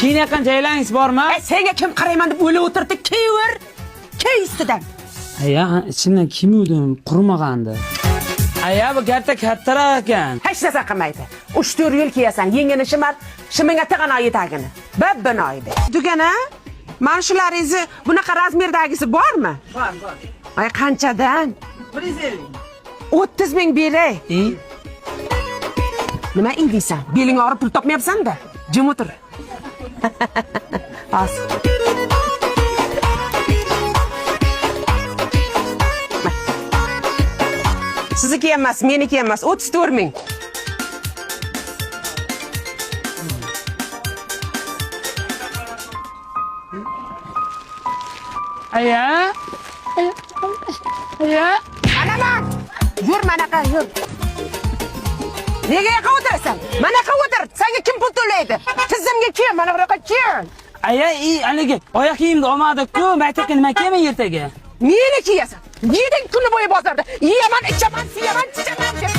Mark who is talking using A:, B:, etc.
A: Kiyinayotgan joylaringiz bormi?
B: Senga kim qarayman deb o'ylab o'tirdi? Kiyver. Kiy ustidan.
A: Aya, ichimdan kiymovdim, qurmagandi. Aya, bu gapda kattaroq ekan.
B: Hech narsa qilmaydi. 3-4 yil kiyasan, yengini shimar, shiminga tig'ana yetagini. Babbini oydi. Dugana, mana shularingizni bunaqa razmerdagisi bormi?
A: Bor.
B: Ay qanchadan? 30 ming beray. Nima indiysan? Beling og'rib pul topmayapsan-da. Jim o'tir. Bas. Sizniki emas, meniki emas. 34 ming.
A: Aya.
B: Ana bak. Yur manaqa, yur. Nega yoqa o'tirasan? Manaqa o'tir. Senga kim pul to'laydi? Tizimga kim? Mana bu yoqqa kim?
A: Aya, haligi oyoq kiyimni olmadik-ku, maktabga nima kiyman ertaga?
B: Meni kiyasan. Yeding kuni bo'yi bozorda. Yeyaman, ichaman, siyaman, chichaman.